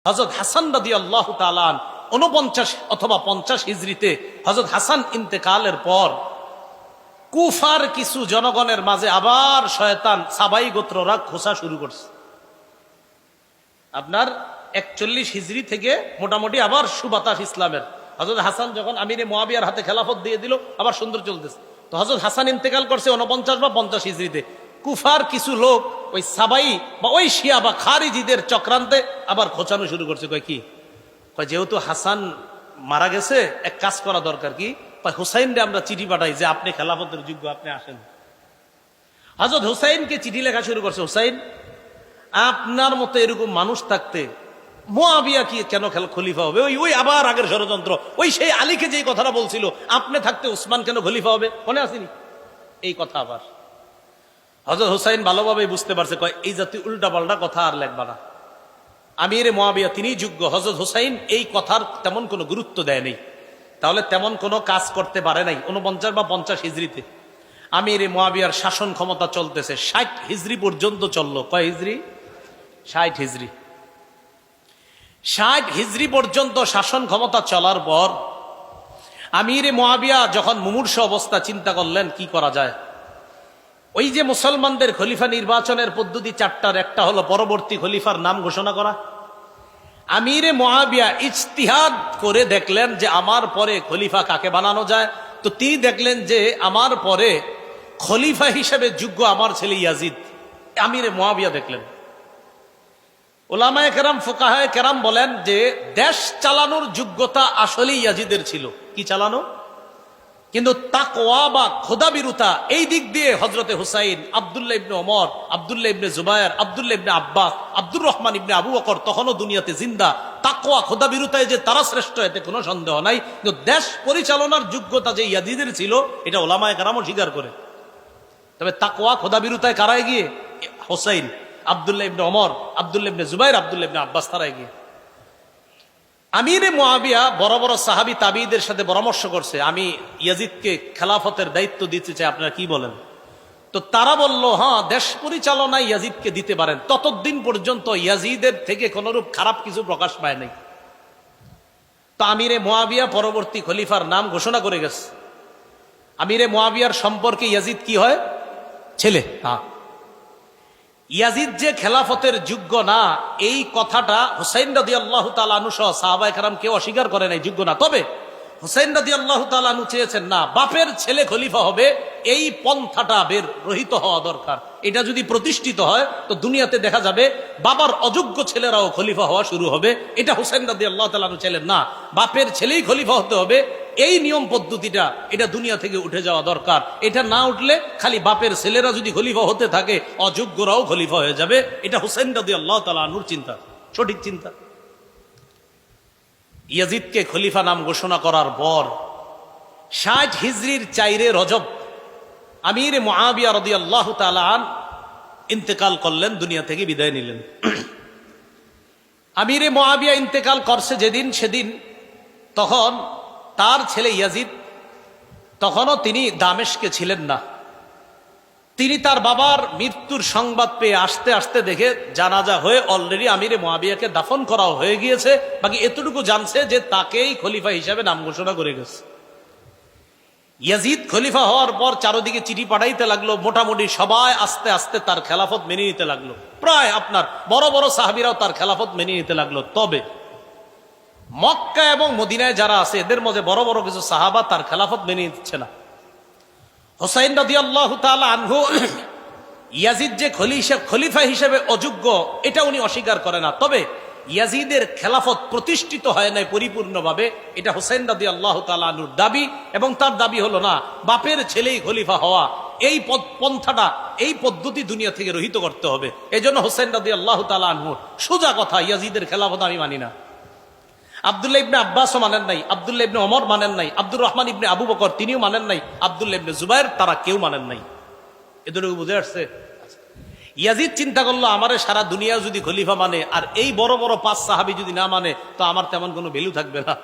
হযরত হাসান রাদিয়াল্লাহু তাআলা 49 অথবা 50 হিজরিতে হযরত হাসান ইন্তেকালের পর কুফার কিছু জনগণের মাঝে আবার শয়তান সাবাই গোত্ররা খোসা শুরু করছে। আপনার 41 হিজরি থেকে মোটামুটি আবার সুবাতাস ইসলামের। হযরত হাসান যখন আমিরে মুয়াবিয়ার হাতে খেলাফত দিয়ে দিল, আবার সুন্দর চলতেছে। তো হযরত হাসান ইন্তেকাল করছে 49 বা 50 হিজরিতে। কুফার কিছু লোক ওই সাবাই বা ওই শিয়া বা খারিজিদের চক্রান্তে আবার খোঁচানো শুরু করছে। কয় কি? কয় যেহেতু হাসান মারা গেছে, এক কাজ করা দরকার। কি? হুসাইনরে আমরা চিঠি পাঠাই যে আপনি খেলাফতের যোগ্য, আপনি আসেন। হযরত হুসাইনকে চিঠি লেখা শুরু করছে, হুসাইন আপনার মতো এরকম মানুষ থাকতে মুয়াবিয়া কি কেন খলিফা হবে? ওই আবার আগের ষড়যন্ত্র, ওই সেই আলীকে যেই কথাটা বলছিল আপনি থাকতে উসমান কেন খলিফা হবে, মনে আসেনি এই কথা? আবার হযরত হুসাইন ভালোভাবে বুঝতে পারছে, কয় এই জাতীয় উল্টা পাল্টা কথা আর লেখবা না, আমিরে মুয়াবিয়া তিনিই যোগ্য। হযরত হুসাইন এই কথার তেমন কোনো গুরুত্ব দেয়নি, তাহলে তেমন কোনো কাজ করতে পারে নাই। 49 বা 50 হিজরিতে আমিরে মুয়াবিয়ার শাসন ক্ষমতা চলতেছে 60 হিজরি পর্যন্ত চললো। কয় হিজরি? 60 হিজরি। 60 হিজরি পর্যন্ত শাসন ক্ষমতা চলার পর আমিরে মুয়াবিয়া যখন মুমূর্ষ অবস্থা, চিন্তা করলেন কি করা যায়। ওই যে মুসলমানদের খলিফা নির্বাচনের পদ্ধতি 4টার, একটা হলো পরবর্তী খলিফার নাম ঘোষণা করা। আমিরে মুয়াবিয়া ইজতিহাদ করে দেখলেন যে আমার পরে খলিফা কাকে বানানো যায়। তো তিনি দেখলেন যে আমার পরে খলিফা হিসেবে যোগ্য আমার ছেলে ইয়াজিদ। আমিরে মুয়াবিয়া দেখলেন। উলামায়ে কেরাম, ফুকাহায়ে কেরাম বলেন যে দেশ চালানোর যোগ্যতা আসলেই ইয়াজিদের ছিল। কি চালানো? কিন্তু তাকওয়া বা খোদাবিরুতা এই দিক দিয়ে হযরতে হুসাইন, আব্দুল্লাহ ইবনে ওমর, আব্দুল্লাহ ইবনে জুবায়ের, আব্দুল্লাহ ইবনে আব্বাস, আব্দুর রহমান ইবনে আবু বকর তখনও দুনিয়াতে জিন্দা। তাকওয়া খোদাবিরুতায় যে তারা শ্রেষ্ঠ, এতে কোনো সন্দেহ নাই। কিন্তু দেশ পরিচালনার যোগ্যতা যে ইয়াজিদের ছিল, এটা উলামায়ে কেরামও স্বীকার করে। তবে তাকওয়া খোদাবিরুতায় কারা এগিয়ে? হুসাইন, আব্দুল্লাহ ইবনে ওমর, আব্দুল্লাহ ইবনে জুবায়ের, আব্দুল্লাহ ইবনে আব্বাস, তারা এগিয়ে। আমিরে মুয়াবিয়া বড় বড় সাহাবী তাবিঈদের সাথে পরামর্শ করছে, আমি ইয়াজিদকে খেলাফতের দায়িত্ব দিতে চাই, আপনারা কি বলেন? তো তারা বলল, হ্যাঁ, দেশ পরিচালনায় ইয়াজিদকে দিতে পারেন। ততদিন পর্যন্ত ইয়াজিদের থেকে কোনরূপ খারাপ কিছু প্রকাশ পায় নাই। তো আমিরে মুয়াবিয়া পরবর্তী খলিফার নাম ঘোষণা করে গেছে। আমিরে মুয়াবিয়ার সম্পর্কে ইয়াজিদ কি হয়? ছেলে। হ্যাঁ, ইয়াজিদ যে খেলাফতের যোগ্য না, এই কথাটা হুসাইন রাদিয়াল্লাহু তাআলা আনহু সহ সাহাবায়ে কেরাম কেউ অস্বীকার করে নাই, যোগ্য না। তবে হুসাইন রাদিয়াল্লাহু তাআলা আনহু চেয়েছেন, না, বাপের ছেলে খলিফা হবে, এই পন্থাটা রহিত হওয়া দরকার। এটা যদি প্রতিষ্ঠিত হয় তো দুনিয়াতে দেখা যাবে বাবার অযোগ্য ছেলেরাও খলিফা হওয়া শুরু হবে। এটা হুসাইন রাদিয়াল্লাহু তাআলা আনহু ছিলেন না, বাপের ছেলেই খলিফা হতে হবে, এই নিয়ম পদ্ধতিটা এটা দুনিয়া থেকে উঠে যাওয়া দরকার। এটা না উঠলে খালি বাপের ছেলেরা যদি খলিফা হতে থাকে, অযোগ্যরাও খলিফা হয়ে যাবে। এটা হুসাইন রাদিয়াল্লাহু তাআলা আনহুর চিন্তা, সঠিক চিন্তা। ইয়াজিদকে খলিফা নাম ঘোষণা করার পর 60 হিজরির 4 রজব আমিরে মুয়াবিয়া রাদিয়াল্লাহু তাআলা আনহু ইন্তেকাল করলেন, দুনিয়া থেকে বিদায় নিলেন। আমিরে মুয়াবিয়া ইন্তেকাল করছে যেদিন, সেদিন তখন তার ছেলে ইয়াজিদ, তখনও তিনি দামেস্কে ছিলেন না। তিনি তার বাবার মৃত্যুর সংবাদ পেয়ে আসতে আসতে দেখে জানাজা হয়ে অলরেডি আমিরে মুয়াবিয়াকে দাফন করা হয়ে গিয়েছে। বাকি এতটুকু জানছে যে তাকেই খলিফা হিসেবে নাম ঘোষণা করে গেছে। ইয়াজিদ খলিফা হওয়ার পর চারদিকে চিঠি পাঠাইতে লাগলো, মোটামুটি সবাই আস্তে আস্তে তার খেলাফত মেনে নিতে লাগলো। প্রায় আপনার বড় বড় সাহাবীরাও তার খেলাফত মেনে নিতে লাগলো। তবে মক্কা এবং মদিনায় যারা আছে, এদের মধ্যে বড় বড় কিছু সাহাবা তার খেলাফত মেনে নিচ্ছে না। হুসাইন রাদিয়াল্লাহু তাআলা আনহু ইয়াজিদ যে খলিফা হিসেবে অযোগ্য, এটা উনি অস্বীকার করে না। তবে ইয়াজিদের খেলাফত প্রতিষ্ঠিত হয় নাই পরিপূর্ণভাবে, এটা হুসাইন রাদিয়াল্লাহু তাআলা আনহুর দাবি। এবং তার দাবি হলো, না, বাপের ছেলেই খলিফা হওয়া, এই পন্থাটা, এই পদ্ধতি দুনিয়া থেকে রহিত করতে হবে। এজন্য হুসাইন রাদিয়াল্লাহু তাআলা আনহু সোজা কথা, ইয়াজিদের খেলাফত আমি মানি না। আব্দুল্লাহ ইবনে আব্বাসও মানেন নাই, আব্দুল্লাহ ইবনে ওমর মানেন নাই, আব্দুর রহমান ইবনে আবু বকর তিনিও মানেন নাই, আব্দুল্লাহ ইবনে জুবায়ের, তারা কেউ মানেন নাই। এতটুকু বুঝে আসছে? ইয়াজিদ চিন্তা করলো, আমারে সারা দুনিয়া যদি খলিফা মানে আর এই বড় বড় 5 সাহাবী যদি না মানে, তো আমার তেমন কোনো ভ্যালু থাকবে না।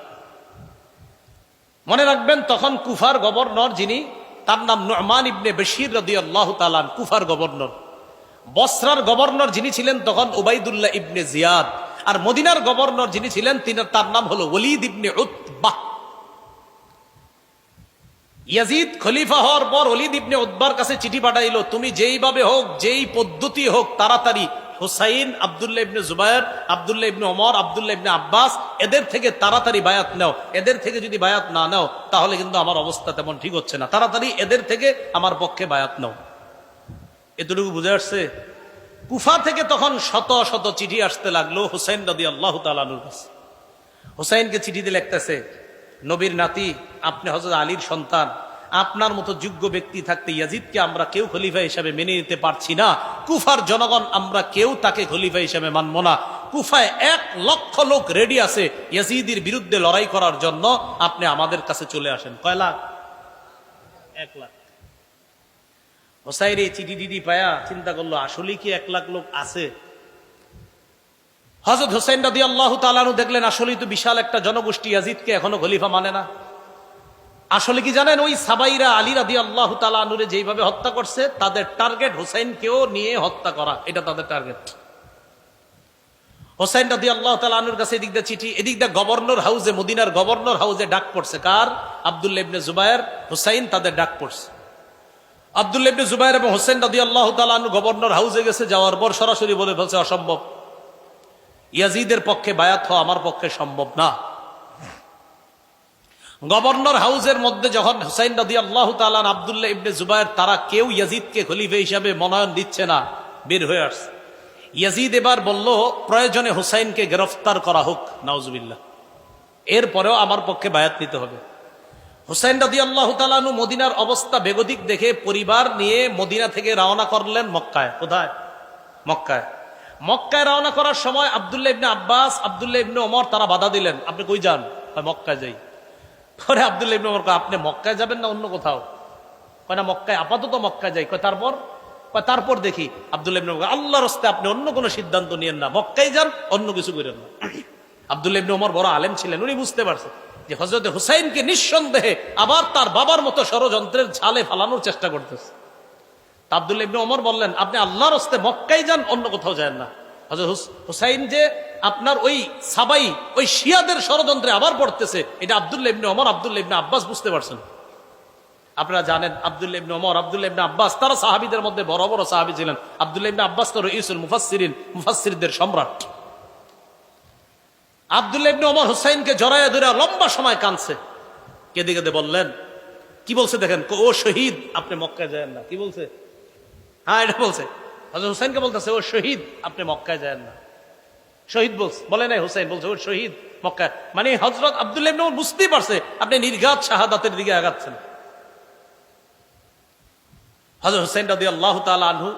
মনে রাখবেন, তখন কুফার গভর্নর যিনি, তার নাম নু'মান ইবনে বশীর রাদিয়াল্লাহু তাআলা, কুফার গভর্নর। বসরার গভর্নর যিনি ছিলেন তখন উবাইদুল্লাহ ইবনে জিয়াদ। আর মদিনার গভর্নর যিনি ছিলেন তার নাম হলো ওলীদ ইবনে উতবাহ। ইয়াজিদ খলিফা হওয়ার পর ওলীদ ইবনে উতবার কাছে চিঠি পাঠাইলো, তুমি যেইভাবে হোক, যেই পদ্ধতি হোক, তাড়াতাড়ি হুসাইন, আব্দুল্লাহ ইবনে জুবায়ের, আব্দুল্লাহ ইবনে ওমর, আব্দুল্লাহ ইবনে আব্বাস, এদের থেকে তাড়াতাড়ি বায়াত নাও। এদের থেকে যদি বায়াত না নাও তাহলে কিন্তু আমার অবস্থা তেমন ঠিক হচ্ছে না, তাড়াতাড়ি এদের থেকে আমার পক্ষে বায়াত নাও। এতটুকু বুঝে আসছে? কুফা থেকে তখন শত শত চিঠি আসতে লাগলো হুসাইন রাদিয়াল্লাহু তাআলা আনহুর কাছে। হুসাইনকে চিঠিতে লিখতেছে, নবীর নাতি, আপনি হযরত আলীর সন্তান, আপনার মতো যোগ্য ব্যক্তি থাকতে ইয়াজিদকে আমরা কেউ খলিফা হিসাবে মেনে নিতে পারছি না। কুফার জনগণ আমরা কেউ তাকে খলিফা হিসাবে মানব না। কুফায় 1,00,000 লোক রেডি আছে ইয়াজিদের বিরুদ্ধে লড়াই করার জন্য, আপনি আমাদের কাছে চলে আসেন। কয় লাখ? 1 লাখ। হোসাইন এই চিঠি দিদি পায়া চিন্তা করলো, আসলেই কি 1 লাখ লোক আছে? হযরত হুসাইন রাদিয়াল্লাহু তাআলা আনহু দেখলেন আসলেই তো বিশাল একটা জনগোষ্ঠী ইয়াজিদকে এখনো খলিফা মানে না। আসলে কি জানেন, ওই সাবাইরা আলী রাদিয়াল্লাহু তাআলা আনহুরে যেইভাবে হত্যা করছে, তাদের টার্গেট হুসাইনকেও নিয়ে হত্যা করা, এটা তাদের টার্গেট। হুসাইন রাদিয়াল্লাহু তাআলা আনহুর কাছে এদিক দিয়ে চিঠি, এদিক দিয়ে গভর্নর হাউসে, মদিনার গভর্নর হাউসে ডাক পড়ছে। কার? আব্দুল্লাহ ইবনে জুবায়ের, হুসাইন, তাদের ডাক পড়ছে। আব্দুল্লাহ ইবনে জুবায়ের এবং হুসাইন রাদিয়াল্লাহু তাআলা আনহু গভর্নর হাউসে গেছে, যাওয়ার পর সরাসরি বলে ফেলছে, অসম্ভব, ইয়াজিদের পক্ষে বায়াত হওয়া আমার পক্ষে সম্ভব না। গভর্নর হাউসের মধ্যে যখন হুসাইন রাদিয়াল্লাহু তাআলা আব্দুল্লাহ ইবনে জুবায়ের, তারা কেউ ইয়াজিদকে খলিফা হিসাবে মনোনয়ন দিচ্ছে না, বের হয়ে আসছে। ইয়াজিদ এবার বলল, প্রয়োজনে হুসাইনকে গ্রেফতার করা হোক, নাউজুবিল্লাহ, এরপরেও আমার পক্ষে বায়াত নিতে হবে। হুসাইন রাদিয়াল্লাহু তাআলা আনহু মদিনার অবস্থা বেগতিক দেখে পরিবার নিয়ে মদিনা থেকে রওনা করলেন মক্কায়। কোথায়? মক্কায়। মক্কায় রওনা করার সময় আব্দুল্লাহ ইবনে আব্বাস, আব্দুল্লাহ ইবনে ওমর তারা বাধা দিলেন, আপনি কই যান? মক্কায় যাই। পরে আব্দুল্লাহ ইবনে ওমর কয়, আপনি মক্কায় যাবেন না অন্য কোথাও? কয় না, মক্কায়, আপাতত মক্কায় যাই। কয় তারপর? কয় তারপর দেখি। আব্দুল্লাহ ইবনে ওমর, আল্লাহর রাস্তায় আপনি অন্য কোনো সিদ্ধান্ত নিয়েন না, মক্কায় যান, অন্য কিছু করেন না। আব্দুল্লাহ ইবনে ওমর বড় আলেম ছিলেন, উনি বুঝতে পারছেন যে হযরত হুসাইনকে নিঃসন্দেহে আবার তার বাবার মতো ষড়যন্ত্রের জালে ফালানোর চেষ্টা করতেছে। আব্দুল্লাহ ইবনে ওমর বললেন, আপনি আল্লাহর রাস্তায় মক্কায় যান, অন্য কোথাও যান না। হযরত হুসাইন যে আপনার ওই সাবাই, ওই শিয়াদের ষড়যন্ত্রে আবার পড়তেছে, এটা আব্দুল্লাহ ইবনে ওমর, আব্দুল্লাহ ইবনে আব্বাস বুঝতে পারছেন। আপনারা জানেন আব্দুল্লাহ ইবনে ওমর, আব্দুল্লাহ ইবনে আব্বাস তারা সাহাবীদের মধ্যে বড় বড় সাহাবী ছিলেন। আব্দুল্লাহ ইবনে আব্বাস তো রাইসুল মুফাসসিরিন, মুফাসসিরদের সম্রাট। আব্দুল্লাহ ইবনে ওমর হুসাইনকে জড়াইয়া ধরে লম্বা সময় কাঁদছে, কেঁদে কেঁদে বললেন, কি বলছে দেখেন, ও শহীদ, আপনি মক্কায় যায়েন না। কি বলছে? হ্যাঁ, এটা বলছে। হযরত হুসাইনকে বলতেছে, ও শহীদ, আপনি মক্কায় যায়েন না। শহীদ বলছে, বলে নাই হুসাইন, বলছে ও শহীদ মক্কায়। মানে হযরত আব্দুল্লাহ ইবনে ওমর বুঝতেই পারছে আপনি নির্ঘাত শাহাদাতের দিকে আগাচ্ছেন। হযরত হুসাইন রাদিয়াল্লাহু তাআলা আনহু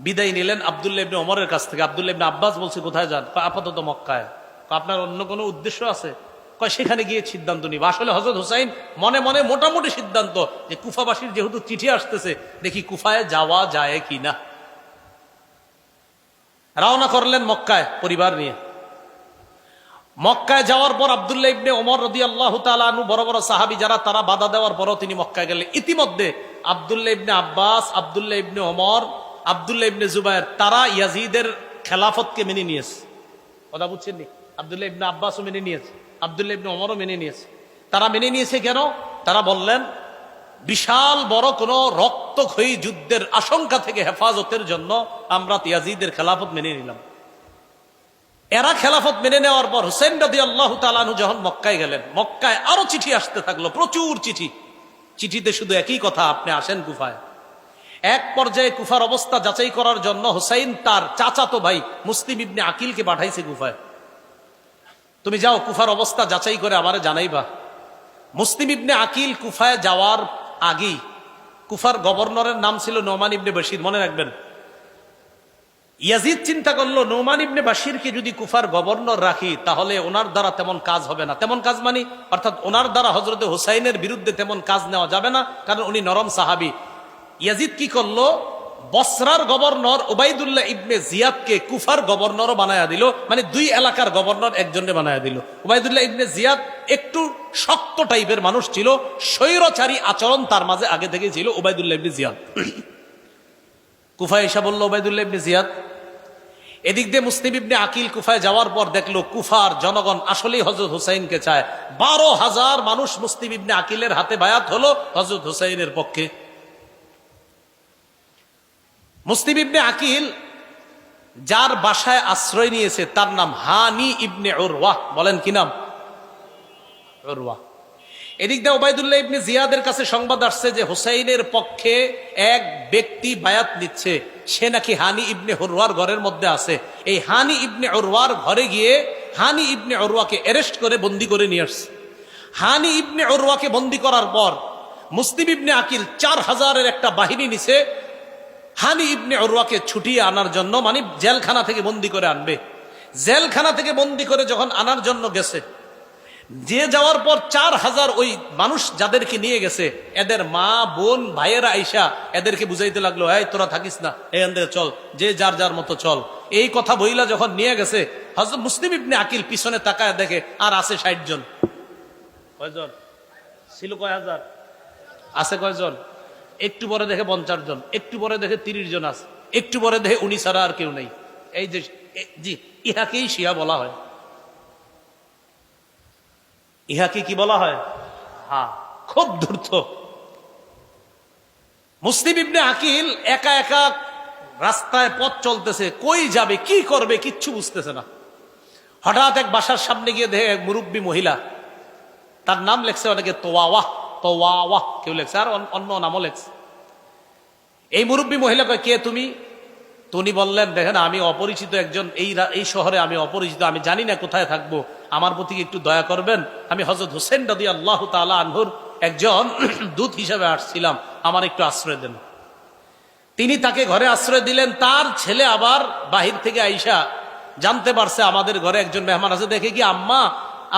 বিদায় নিলেন আব্দুল্লাহ ইবনে ওমরের কাছ থেকে। আব্দুল্লাহ ইবনে আব্বাস বলছে, কোথায় যান? আপাতত মক্কায়। আপনার অন্য কোনো উদ্দেশ্য আছে? কয় সেখানে গিয়ে সিদ্ধান্ত নিব। আসলে হযরত হুসাইন মনে মনে মোটামুটি সিদ্ধান্ত, যে কুফাবাসীর যেহেতু চিঠি আসতেছে, দেখি কুফায় যাওয়া যায় কিনা। রওনা করলেন মক্কায় পরিবার নিয়ে। মক্কায় যাওয়ার পর আব্দুল্লাহ ইবনে ওমর রাদিয়াল্লাহু তাআলা আনহু, বড় বড় সাহাবী যারা, তারা বাধা দেওয়ার পরও তিনি মক্কায় গেলেন। ইতিমধ্যে আব্দুল্লাহ ইবনে আব্বাস, আব্দুল্লাহ ইবনে ওমর, আব্দুল্লাহ ইবনে জুবায়ের, তারা ইয়াজিদের খেলাফতকে মেনে নিয়েছে। কথা বুঝছেন নি? আব্দুল্লাহ ইবনে আব্বাসও মেনে নিয়েছে, আব্দুল্লাহ ইবনে ওমরও মেনে নিয়েছে। তারা মেনে নিয়েছে কেন? তারা বললেন, বিশাল বড় কোন রক্তক্ষয়ী যুদ্ধের আশঙ্কা থেকে হেফাজতের জন্য আমরা ইয়াজিদের খেলাফত মেনে নিলাম। এরা খেলাফত মেনে নেওয়ার পর হুসাইন রাদিয়াল্লাহু তাআলা আনহু যখন মক্কায় গেলেন, মক্কায় আরো চিঠি আসতে থাকলো, প্রচুর চিঠি। চিঠিতে শুধু একই কথা, আপনি আসেন কুফায়। এক পর্যায়ে কুফার অবস্থা যাচাই করার জন্য হুসাইন তার চাচাতো ভাই মুসলিম ইবনে আকিলকে পাঠাইছে কুফায়। তুমি যাও, কুফার অবস্থা যাচাই করে আমারে জানাইবা। মুসলিম ইবনে আকিল কুফায় যাওয়ার আগেই, কুফার গভর্নরের নাম ছিল নোমান ইবনে বশির, মনে রাখবেন। ইয়াজিদ চিন্তা করলো, নোমান ইবনে বশিরকে যদি কুফার গভর্নর রাখি, তাহলে ওনার দ্বারা তেমন কাজ হবে না। তেমন কাজ মানে, অর্থাৎ ওনার দ্বারা হযরত হুসাইনের বিরুদ্ধে তেমন কাজ নেওয়া যাবে না, কারণ উনি নরম সাহাবী। ইয়াজিদ কি করলো, বসরার গভর্নর উবাইদুল্লাহ ইবনে জিয়াদকে কুফার গভর্নরও বানায়া দিল। মানে দুই এলাকার গভর্নর একজনকে বানায়া দিল। উবাইদুল্লাহ ইবনে জিয়াদ একটু শক্ত টাইপের মানুষ ছিল, স্বৈরচারী আচরণ তার মাঝে আগে থেকে ছিল। উবাইদুল্লাহ ইবনে জিয়াদ কুফায় এসে বলল, উবাইদুল্লাহ ইবনে জিয়াদ, এদিক দিয়ে মুসলিম ইবনে আকিল কুফায় যাওয়ার পর দেখলো কুফার জনগণ আসলেই হযরত হুসাইনকে চায়। 12,000 মানুষ মুসলিম ইবনে আকিলের হাতে বায়াত হলো হযরত হুসাইনের পক্ষে। মুসলিম ইবনে আকিল যার বাসায় আশ্রয় নিয়েছে তার নাম হানি ইবনে উরওয়া। বলেন কি নাম? উরওয়া। এদিক দিয়ে ওবায়দুল্লাহ ইবনে জিয়াদের কাছে সংবাদ আসছে যে হুসাইনের পক্ষে এক ব্যক্তি বায়াত নিচ্ছে, সে নাকি হানি ইবনে উরওয়ার ঘরের মধ্যে আছে। এই হানি ইবনে উরওয়ার ঘরে গিয়ে হানি ইবনে উরওয়াকে অ্যারেস্ট করে বন্দী করে নিয়ে আসছে। হানি ইবনে উরওয়াকে বন্দী করার পর মুসলিম ইবনে আকিল 4000-এর একটা বাহিনী নিছে হানি ইবনে উরওয়াকে ছুটিয়ে আনার জন্য, মানে জেলখানা থেকে বন্দী করে আনবে। জেলখানা থেকে বন্দী করে যখন আনার জন্য গেছে, যে যাওয়ার পর 4000 ওই মানুষ যাদেরকে নিয়ে গেছে এদের মা বোন ভাইয়েরা আইসা এদেরকে বুঝাইতে লাগলো, এই তোরা থাকিস না, এখান থেকে চল, যে যার যার মতো চল। এই কথা বইলা যখন নিয়ে গেছে, হযরত মুসলিম ইবনে আকিল পিছনে তাকায় দেখে আর আছে 60 জন। কয়জন ছিল? কয় হাজার আছে? কয়জন? একটু পরে দেখে 50 জন, একটু পরে দেখে 30 জন আছে, একটু পরে দেখে 19 ছাড়া আর কেউ নেই। এই যে জি, ইহাকেই শিয়া বলা হয়। ইহাকে কি বলা হয়? হ্যাঁ, খুব ধূর্ত। মুসলিম ইবনে আকিল একা একা রাস্তায় পথ চলতেছে, কই যাবে কি করবে কিচ্ছু বুঝতেছে না। হঠাৎ এক বাসার সামনে গিয়ে দেখে এক মুরব্বী মহিলা, তার নাম লেখছে অনেকে তোয়াওয়াহ, তোয়াওয়াহ কেউ লেখছে, আর অন্য নামও লেখছে। এই মুরব্বী মহিলা কয়, কে তুমি? উনি বললেন, দেখেন আমি অপরিচিত একজন, এই শহরে আমি অপরিচিত, আমি জানি না কোথায় থাকবো, আমার প্রতি একটু দয়া করবেন। আমি হযরত হুসেন রাদিয়াল্লাহু তাআলা আনহুর একজন দূত হিসেবে আসছিলাম, আমার একটু আশ্রয় দেন। তিনি তাকে ঘরে আশ্রয় দিলেন। তার ছেলে আবার বাহির থেকে আইসা জানতে পারছে আমাদের ঘরে একজন মেহমান আছে, দেখে কি আম্মা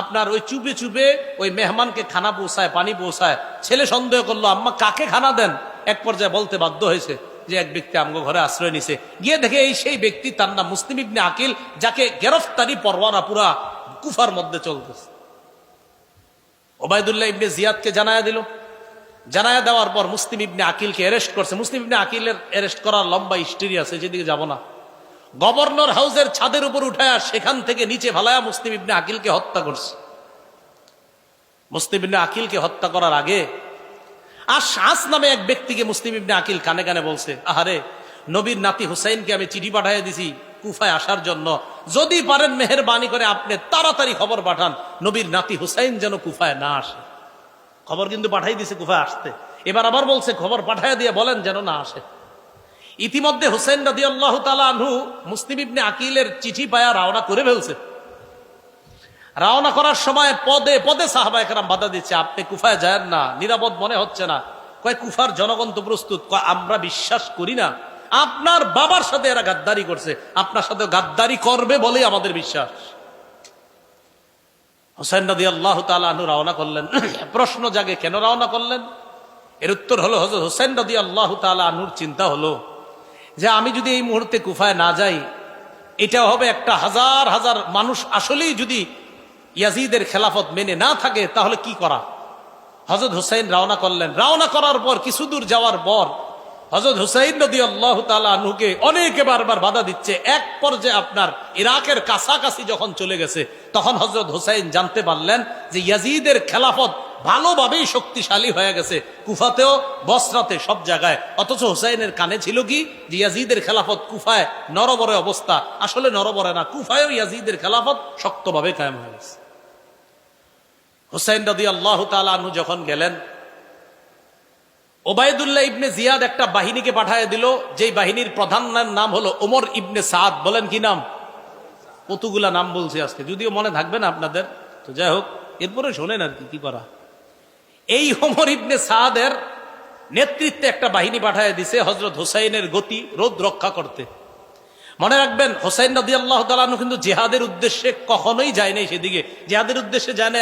আপনার ওই চুপে চুপে ওই মেহমানকে খানা পৌঁছায়, পানি পৌঁছায়। ছেলে সন্দেহ করলো আম্মা কাকে খানা দেন। এক পর্যায়ে বলতে বাধ্য হয়েছে যে এক ব্যক্তি আমগো ঘরে আশ্রয় নিছে। গিয়ে দেখে এই সেই ব্যক্তি, তার নাম মুসলিম ইবনে আকিল, যাকে গ্রেফতারি পরোয়ানা পুরা কুফার মধ্যে চলতেছে। ওবায়দুল্লাহ ইবনে জিয়াদকে জানায়া দিল। জানায়া দেওয়ার পর মুসলিম ইবনে আকিলকে অ্যারেস্ট করছে। মুসলিম ইবনে আকিলের অ্যারেস্ট করার লম্বা হিস্ট্রি আছে, যেদিকে যাব না। গভর্নর হাউসের ছাদের উপর উঠায়া সেখান থেকে নিচে ফালায়া মুসলিম ইবনে আকিলকে হত্যা করছে। মুসলিম ইবনে আকিলকে হত্যা করার আগে আশআস নামে এক ব্যক্তিকে মুসলিম ইবনে আকিল কানে কানে বলছে, আহারে নবীর নাতি হুসাইনকে আমি চিঠি পাঠিয়ে দিছি কুফায় আসার জন্য, যদি পারেন মেহেরবানি করে আপনি তাড়াতাড়ি খবর পাঠান নবীর নাতি হুসাইন যেন কুফায় না আসে। খবর কিন্তু পাঠাই দিছে কুফায় আসতে। এবার আবার বলছে খবর পাঠায় দিয়ে বলেন যেন না আসে। ইতিমধ্যে হুসাইন রাদিয়াল্লাহু তাআলা আনহু মুসলিম ইবনে আকিলের চিঠি পায়া রওনা করে ফেলছে। রওনা করার সময় পদে পদে সাহাবায়ে কেরাম বাধা দিচ্ছে, আপনি কুফায় যায়েন না, নিরাপদ মনে হচ্ছে না। কয় কুফার জনগণ তো প্রস্তুত। কয় আমরা বিশ্বাস করি না, আপনার বাবার সাথে এরা গাদ্দারি করছে, আপনার সাথে গাদ্দারি করবে বলেই আমাদের বিশ্বাস। হুসাইন রাদিয়াল্লাহু তাআলা আনহু রওনা করলেন। প্রশ্ন জাগে, কেন রওনা করলেন? এর উত্তর হলো, হযরত হুসাইন রাদিয়াল্লাহু তাআলা আনহুর চিন্তা হলো যে আমি যদি এই মুহূর্তে কুফায় না যাই, এটা হবে একটা হাজার হাজার মানুষ আসলেই যদি ইয়াজিদের খেলাফত মেনে না থাকে তাহলে কি করা। হযরত হুসাইন রওনা করলেন। রওনা করার পর কিছু দূর যাওয়ার পর হযরত হুসাইন রাদিয়াল্লাহু তাআলা আনহুকে অনেকে বারবার বাধা দিচ্ছে। এক পর্যায়ে আপনার ইরাকের কাছাকাছি যখন চলে গেছে, তখন হযরত হুসাইন জানতে পারলেন যে ইয়াজিদের খেলাফত ভালোভাবেই শক্তিশালী হয়ে গেছে, কুফাতেও বসরাতে সব জায়গায়। অথচ হুসাইনের কানে ছিল কি যে ইয়াজিদের খেলাফত কুফায় নরবরে অবস্থা। আসলে নরবরে না, কুফায়ও ইয়াজিদের খেলাফত শক্তভাবে কায়েম হয়ে গেছে। হুসাইন রাদিয়াল্লাহু তাআলা আনহু যখন গেলেন, ওবায়দুল্লাহ ইবনে জিয়াদ একটা বাহিনীকে পাঠিয়ে দিল, যেই বাহিনীর প্রধানের নাম হলো ওমর ইবনে সাদ। বলেন কি নাম? কতগুলা নাম বলছি আজকে, যদিও মনে থাকবে না আপনাদের, তো যাই হোক এরপরে শোনেন আর কি করা। এই ওমর ইবনে সাদের নেতৃত্বে একটা বাহিনী পাঠিয়ে দিছে হযরত হুসাইনের গতি রোধ রক্ষা করতে। মনে রাখবেন, হুসাইন রাদিয়াল্লাহু তাআলা আনহু কিন্তু জিহাদের উদ্দেশ্যে কখনোই যায় নাই সেদিকে। জিহাদের উদ্দেশ্যে যায় না,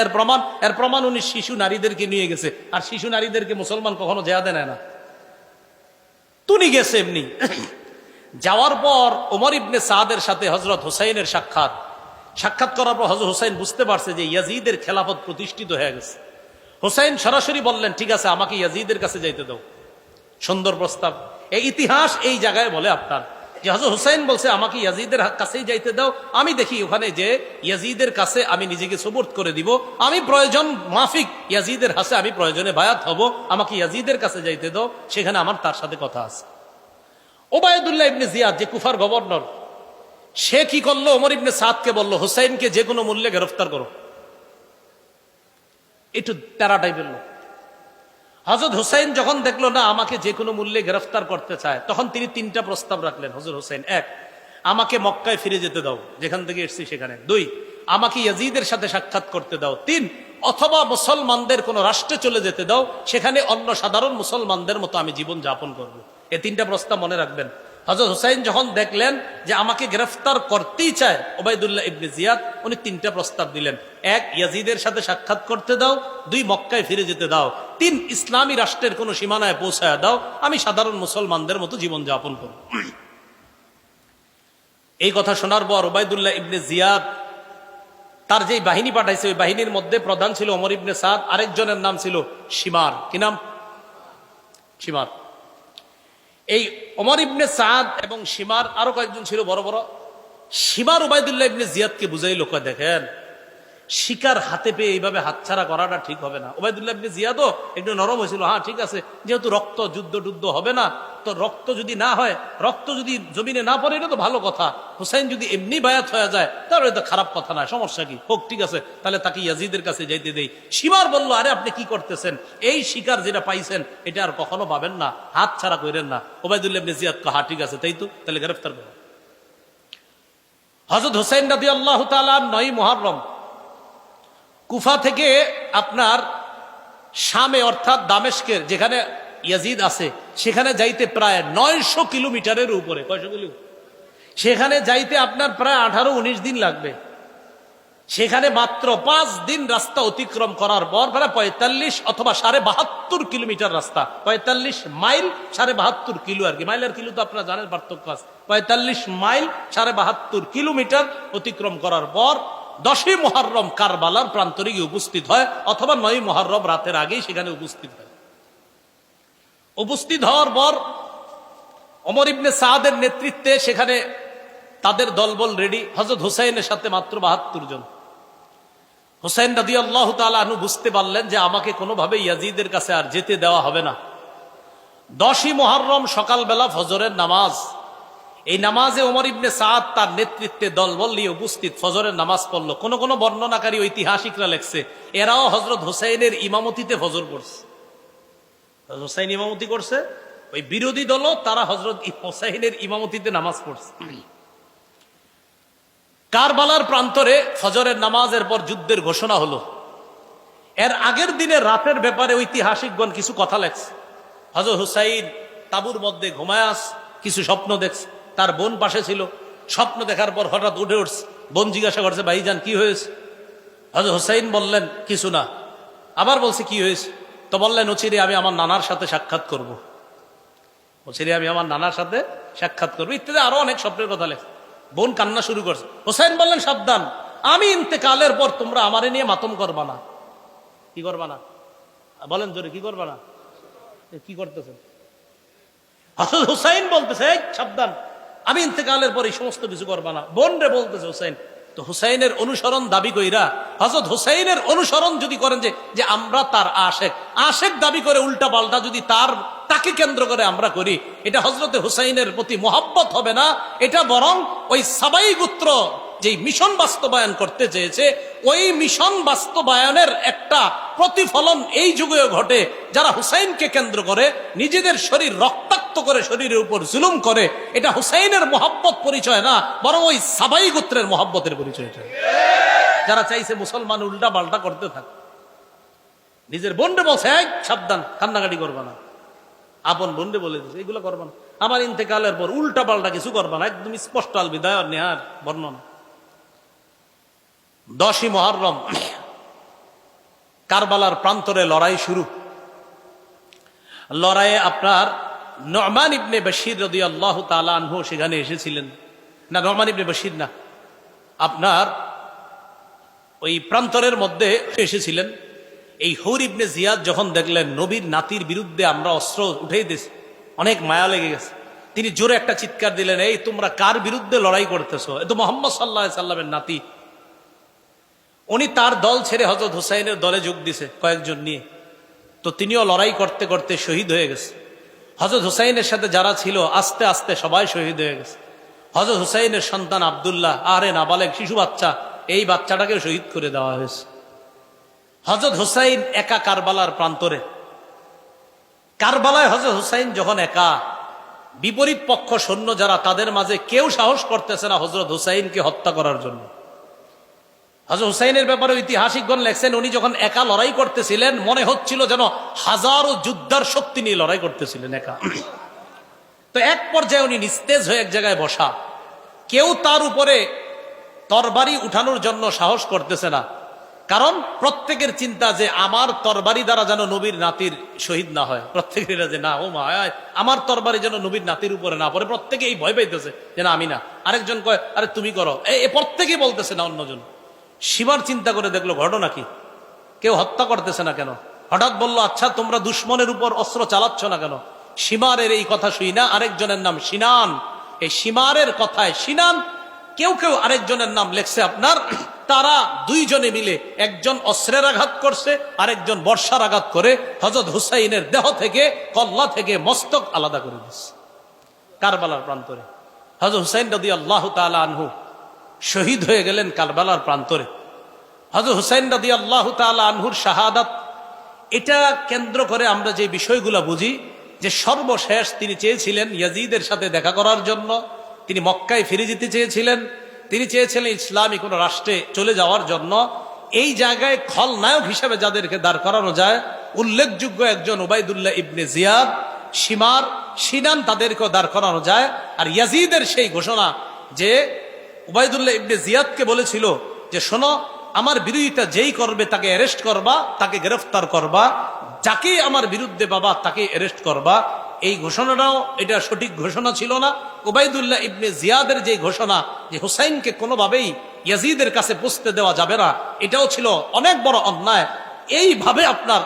এর প্রমাণ উনি শিশু নারীদেরকে নিয়ে গেছে। আর শিশু নারীদেরকে মুসলমান কখনো জিহাদে নেয় না, তুনি গেছে এমনি। যাওয়ার পর ওমর ইবনে সাদের সাথে হযরত হুসাইনের সাক্ষাৎ করার পর হযরত হুসাইন বুঝতে পারছে যে ইয়াজিদের খেলাফত প্রতিষ্ঠিত হয়ে গেছে। হুসাইন সরাসরি বললেন, ঠিক আছে আমাকে ইয়াজিদের কাছে যাইতে দাও। সুন্দর প্রস্তাব। এই ইতিহাস এই জায়গায় বলে আপনার যে হযরত হুসাইন বলছে আমাকে ইয়াজিদের কাছেই যাইতে দাও, আমি দেখি ওখানে যে ইয়াজিদের কাছে আমি নিজেকে সুবর্দ করে দিব, আমি প্রয়োজন মাফিক ইয়াজিদের হাতে আমি প্রয়োজনে বায়াত হব, আমাকে ইয়াজিদের কাছে যাইতে দাও, সেখানে আমার তার সাথে কথা আছে। ওবায়দুল্লাহ ইবনে জিয়াদ যে কুফার গভর্নর, সে কি করলো, ওমর ইবনে সাদকে বলল হুসাইনকে যে কোনো মূল্যে গ্রেফতার করো। একটু তেরা টাইপের লোক। হযরত হুসাইন যখন দেখলো না আমাকে যে কোনো মূল্যে গ্রেফতার করতে চায়, তখন তিনি তিনটা প্রস্তাব রাখলেন হযরত হুসাইন। এক, আমাকে মক্কায় ফিরে যেতে দাও, যেখান থেকে এসেছি সেখানে। দুই, আমাকে ইয়াজিদের সাথে সাক্ষাৎ করতে দাও। তিন, অথবা মুসলমানদের কোন রাষ্ট্রে চলে যেতে দাও, সেখানে অন্য সাধারণ মুসলমানদের মতো আমি জীবন যাপন করব। এই তিনটা প্রস্তাব মনে রাখবেন। হযরত হুসাইন যখন দেখলেন যে আমাকে গ্রেফতার করতেই চায় ওবায়দুল্লাহ ইবনে জিয়াদ, উনি তিনটা প্রস্তাব দিলেন। এক, ইয়াজিদের সাথে সাক্ষাৎ করতে দাও। দুই, মক্কায় ফিরে যেতে দাও। তিন, ইসলামী রাষ্ট্রের কোন সীমানায় পৌঁছায় দাও, আমি সাধারণ মুসলমানদের মতো জীবন যাপন করব। এই কথা শোনার পর ওবায়দুল্লাহ ইবনে জিয়াদ তার যে বাহিনী পাঠাইছে, ওই বাহিনীর মধ্যে প্রধান ছিল ওমর ইবনে সাদ, আরেকজনের নাম ছিল শিমার। কি নাম? শিমার। এই ওমর ইবনে সাদ এবং শিমার আরো কয়েকজন ছিল বড় বড়। শিমার ওবায়দুল্লাহ ইবনে জিয়াদকে বুঝাইল, কয় দেখেন শিকার হাতে পেয়ে এইভাবে হাতছাড়া করাটা ঠিক হবে না। ওবায়দুল্লাহ ইবনে জিয়াদও একটু নরম হয়েছিল, হ্যাঁ ঠিক আছে, যেহেতু রক্ত যুদ্ধ হবে না, তো রক্ত যদি না হয়, রক্ত যদি জমিনে না পড়ে, এটা তো ভালো কথা। হুসাইন যদি এমনি বায়াত হয়ে যায় তাহলে এটা খারাপ কথা না, সমস্যা কি, হোক, ঠিক আছে, তাহলে তাকে ইয়াজিদের কাছে যাইতে দেই। শিমার বলল, আরে আপনি কি করতেছেন, এই শিকার যেটা পাইছেন এটা আর কখনো পাবেন না, হাত ছাড়া করেন না। ওবায়দুল্লাহ ইবনে জিয়াদ কয়, হ্যাঁ ঠিক আছে, তাই তো, তাহলে গ্রেফতার করো। হযরত হুসাইন রাদিয়াল্লাহু তাআলা 9 মুহররম কুফা থেকে আপনার শামে অর্থাৎ দামেস্কের যেখানে ইয়াজিদ আছে সেখানে যাইতে প্রায় 900 কিলোমিটারের উপরে। কয়শো কিলোমিটার? সেখানে যাইতে আপনার প্রায় 18-19 দিন লাগবে। সেখানে মাত্র 5 দিন রাস্তা অতিক্রম করার পর প্রায় 45 অথবা 72.5 কিলোমিটার রাস্তা, 45 মাইল 72.5 কিলো আর কি, মাইল আর কিলো তো আপনারা জানেন পার্থক্য আছে। 45 মাইল 72.5 কিলোমিটার অতিক্রম করার পর 10ই মুহররম কারবালার প্রান্তরে গিয়ে উপস্থিত হয়, অথবা 9ই মুহররম রাতের আগেই সেখানে উপস্থিত হয়। উপস্থিত হওয়ার পর ওমর ইবনে সাদের নেতৃত্বে সেখানে তাদের দলবল রেডি। হযরত হুসাইনের সাথে মাত্র 72 জন। হুসাইন রাদিয়াল্লাহু তাআলা আনহু বুঝতে পারলেন যে আমাকে কোনোভাবে ইয়াজিদের কাছে আর যেতে দেওয়া হবে না। 10ই মুহররম সকালবেলা ফজরের নামাজ, এই নামাজে ওমর ইবনে সাদ তার নেতৃত্বে দলবল নিয়ে উপস্থিত ফজরের নামাজ পড়ল। কোন কোন বর্ণনাকারী ঐতিহাসিকরা লেখছে এরাও হযরত হুসাইনের ইমামতিতে ফজর পড়ছে। হুসাইন ইমামতি করছে, ওই বিরোধী দলও তারা হযরত হুসাইনের ইমামতিতে নামাজ পড়ছে। কারবালার প্রান্তরে ফজরের নামাজের পর যুদ্ধের ঘোষণা হলো। এর আগের দিনে রাতের ব্যাপারে ঐতিহাসিকগণ কিছু কথা লেখছে। হযরত হুসাইন তাঁবুর মধ্যে ঘুমায় আস, কিছু স্বপ্ন দেখছে, তার বোন পাশে ছিল। স্বপ্ন দেখার পর হঠাৎ উঠে উঠছে, বোন জিজ্ঞাসা করছে, ভাইজান কি হয়েছে? হযরত হুসাইন বললেন, কিছু না। আবার বলছে, কি হয়েছে? তো বললেন, অচিরে আমি আমার নানার সাথে সাক্ষাৎ করব, অচিরে আমি আমার নানার সাথে সাক্ষাৎ করবো, ইত্যাদি আরো অনেক স্বপ্নের কথা লেখছে। বোন কান্না শুরু করছে। হুসাইন বললেন, সাবধান, আমি ইন্তেকালের পর তোমরা আমারে নিয়ে মাতম করবা না। কি করবা না? বলেন জোরে, কি করবা না? কি করতেছেন? হযরত হুসাইন বলতেছে, সাবধান, আমি ইন্তেকালের পর এই সমস্ত কিছু করবা না। বোন রে বলতেছে হুসাইন। তো হুসাইনের অনুসরণ দাবি কইরা, হযরত হুসাইনের অনুসরণ যদি করেন যে আমরা তার আশেক দাবি করে উল্টা পাল্টা যদি তাকে কেন্দ্র করে আমরা করি, এটা হযরতে হুসাইনের প্রতি মোহাব্বত হবে না, এটা বরং ওই সাবাই গোত্র যে মিশন বাস্তবায়ন করতে চেয়েছে, ওই মিশন বাস্তবায়নের একটা প্রতিফলন এই যুগেও ঘটে। যারা হুসাইনকে কেন্দ্র করে নিজেদের শরীর রক্তাক্ত করে, শরীরের উপর জুলুম করে, এটা হুসাইনের মোহাব্বত পরিচয় না, বরং ওই সাবাই গোত্রের মোহাব্বতের পরিচয়। যারা চাইছে মুসলমান উল্টা পাল্টা করতে থাকে, নিজের বোনরে বলছে, সাবধান, কান্নাকাটি করবা না। আপন বোনরে বলে দিচ্ছে, এগুলো করবা না, আমার ইন্তেকালের পর উল্টা পাল্টা কিছু করবা না। একদম স্পষ্ট আল বিদায় নেহার বর্ণনা। 10ই মুহররম কারবালার প্রান্তরে লড়াই শুরু। লড়াইয়ে আপনার নু'মান ইবনে বশীর রাদিয়াল্লাহু তাআলা আনহু সেখানে এসেছিলেন। না, নু'মান ইবনে বশীর না, আপনার ওই প্রান্তরের মধ্যে এসেছিলেন। এই হুর ইবনে জিয়াদ যখন দেখলেন নবীর নাতির বিরুদ্ধে আমরা অস্ত্র উঠেই দিয়েছি, অনেক মায়া লেগে গেছে, তিনি জোরে একটা চিৎকার দিলেন, এই তোমরা কার বিরুদ্ধে লড়াই করতেছো? এ তো মোহাম্মদ সাল্লাল্লাহু আলাইহি সাল্লামের নাতি। উনি তার দল ছেড়ে হযরত হুসাইনের দলে যোগ দিছে কয়েকজন নিয়ে। তো তিনিও লড়াই করতে করতে শহীদ হয়ে গেছে। হযরত হুসাইনের সাথে যারা ছিল আস্তে আস্তে সবাই শহীদ হয়ে গেছে। হযরত হুসাইনের সন্তান আব্দুল্লাহ, আরে নাবালেগ শিশু বাচ্চা, এই বাচ্চাটাকে শহীদ করে দেওয়া হয়েছে। হযরত হুসাইন একা কারবালার প্রান্তরে। কারবালায় হযরত হুসাইন যখন একা, বিপরীত পক্ষ সৈন্য যারা, তাদের মাঝে কেউ সাহস করতেছে না হযরত হুসাইনকে হত্যা করার জন্য। হযরত হুসাইনের ব্যাপারে ঐতিহাসিকগণ লেখছেন, উনি যখন একা লড়াই করতেছিলেন মনে হচ্ছিল যেন হাজারো যোদ্ধার শক্তি নিয়ে লড়াই করতেছিলেন একা। তো এক পর্যায়ে উনি নিস্তেজ হয়ে এক জায়গায় বসা, কেউ তার উপরে তরবারি উঠানোর জন্য সাহস করতেছে না, কারণ প্রত্যেকের চিন্তা যে আমার তরবারি দ্বারা যেন নবীর নাতির শহীদ না হয়। প্রত্যেকের যে না, ও মা, আমার তরবারি যেন নবীর নাতির উপরে না পড়ে। প্রত্যেকে এই ভয় পাইতেছে যে না আমি না। আরেকজন কয় আরে তুমি করো, এই প্রত্যেকেই বলতেছে না অন্যজন। সীমার চিন্তা করে দেখলো ঘটনা কি, কেউ হত্যা করতেছে না কেন। হঠাৎ বলল, আচ্ছা তোমরা দুশ্মনের উপর অস্ত্র চালাচ্ছ না কেন? সীমারের এই কথা শুই না, আরেকজনের নাম সিনান। এই সীমারের কথায় সিনান, কেউ কেউ আরেকজনের নাম লেখছে আপনার। তারা দুইজনে মিলে, একজন অস্ত্রের আঘাত করছে, আরেকজন বর্ষার আঘাত করে হযরত হুসাইনের দেহ থেকে, কল্লা থেকে মস্তক আলাদা করে দিচ্ছে কারবালার প্রান্তরে। হযরত হুসাইন রাদিয়াল্লাহু তাআলা আনহু শহীদ হয়ে গেলেন কারবালার প্রান্তরে। হযরত হুসাইন রাদিয়াল্লাহু তাআলা আনহুর শাহাদাত, এটা কেন্দ্র করে আমরা যে বিষয়গুলো বুঝি, যে সর্বশেষ তিনি চেয়েছিলেন ইয়াজিদের সাথে দেখা করার জন্য, তিনি মক্কায় ফিরে যেতে চেয়েছিলেন, তিনি চেয়েছিলেন ইসলামী কোন রাষ্ট্রে চলে যাওয়ার জন্য। এই জায়গায় খলনায়ক হিসেবে যাদেরকে দাঁড় করানো যায়, উল্লেখযোগ্য একজন উবাইদুল্লাহ ইবনে জিয়াদ, সিনান, তাদেরকেও দাঁড় করানো যায়। আর ইয়াজিদের সেই ঘোষণা যে উবাইদুল্লাহ ইবনে জিয়াদকে বলেছিল যে শোনো, আমার বিরোধিতা যেই করবে তাকে অ্যারেস্ট করবা, তাকে গ্রেফতার করবা, যাকেই আমার বিরুদ্ধে পাবা তাকে অ্যারেস্ট করবা। এই ঘোষণাটাও এটা সঠিক ঘোষণা ছিল না। উবাইদুল্লাহ ইবনে জিয়াদের যে ঘোষণা যে হুসাইনকে কোনোভাবেই ইয়াজিদের কাছে পৌঁছতে দেওয়া যাবে না, এটাও ছিল অনেক বড় অন্যায়। এইভাবে আপনার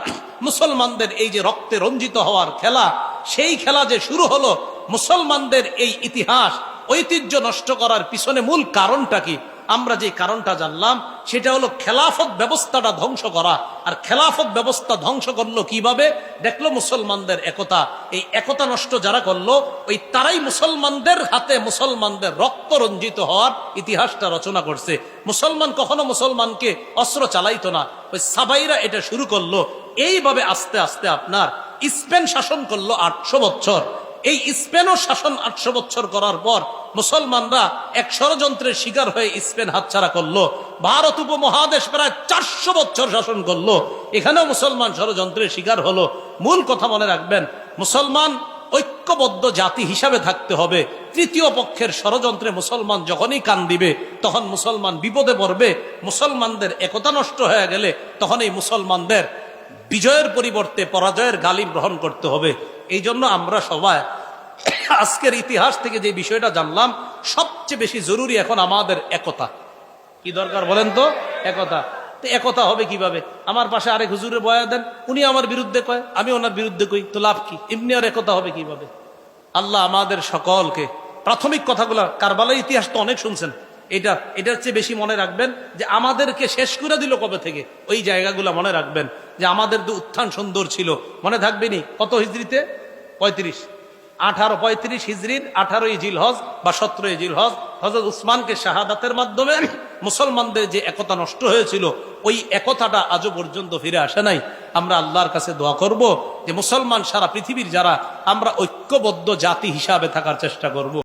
মুসলমানদের এই যে রক্তে রঞ্জিত হওয়ার খেলা, সেই খেলা যে শুরু হলো, মুসলমানদের এই ইতিহাস ঐতিহ্য নষ্ট করার পিছনে মূল কারণটা কি? আমরা যে কারণটা জানলাম সেটা হলো খেলাফত ব্যবস্থাটা ধ্বংস করা। আর খেলাফত ব্যবস্থা ধ্বংস করলো কিভাবে? দেখলো মুসলমানদের একতা, এই একতা নষ্ট যারা করলো, ওই তারাই মুসলমানদের হাতে মুসলমানদের রক্ত রঞ্জিত হওয়ার ইতিহাসটা রচনা করছে। মুসলমান কখনো মুসলমানকে অস্ত্র চালাইতো না, ওই সাবাইরা এটা শুরু করলো। এইভাবে আস্তে আস্তে আপনার স্পেন শাসন করলো 800 বছর। এই স্পেনও শাসন 800 বছর করার পর মুসলমানরা এক ষড়যন্ত্রের শিকার হয়ে স্পেন হাতছাড়া করলো। ভারত উপমহাদেশ প্রায় 400 বছর শাসন করলো, এখানেও মুসলমান ষড়যন্ত্রের শিকার হলো। মূল কথা মনে রাখবেন, মুসলমান ঐক্যবদ্ধ জাতি হিসাবে থাকতে হবে। তৃতীয় পক্ষের ষড়যন্ত্রে মুসলমান যখনই কান দিবে তখন মুসলমান বিপদে পড়বে। মুসলমানদের একতা নষ্ট হয়ে গেলে তখন এই মুসলমানদের বিজয়ের পরিবর্তে পরাজয়ের গালিব গ্রহণ করতে হবে। এই জন্য আমরা সবাই আজকের ইতিহাস থেকে যে বিষয়টা জানলাম, সবচেয়ে বেশি জরুরি এখন আমাদের একতা। কি দরকার বলেন তো? একতা। তো একতা হবে কিভাবে? আমার পাশে আরেক হুজুরে বয়া দেন, উনি আমার বিরুদ্ধে কয়, আমি ওনার বিরুদ্ধে কই, তো লাভ কি? এমনি আর একতা হবে কিভাবে? আল্লাহ আমাদের সকলকে, প্রাথমিক কথাগুলো, কারবালার ইতিহাস তো অনেক শুনছেন, এটার চেয়ে বেশি মনে রাখবেন যে আমাদেরকে শেষ করে দিল কবে থেকে, ওই জায়গাগুলো মনে রাখবেন। যে আমাদের তো উত্থান সুন্দর ছিল, মনে থাকবেনি কত হিজরিতে? 1835 হিজরির 18ই জিলহজ বা 17ই জিলহজ হযরত উসমানকে শাহাদাতের মাধ্যমে মুসলমানদের যে একতা নষ্ট হয়েছিল, ওই একতাটা আজও পর্যন্ত ফিরে আসে নাই। আমরা আল্লাহর কাছে দোয়া করব যে মুসলমান সারা পৃথিবীর যারা, আমরা ঐক্যবদ্ধ জাতি হিসাবে থাকার চেষ্টা করব।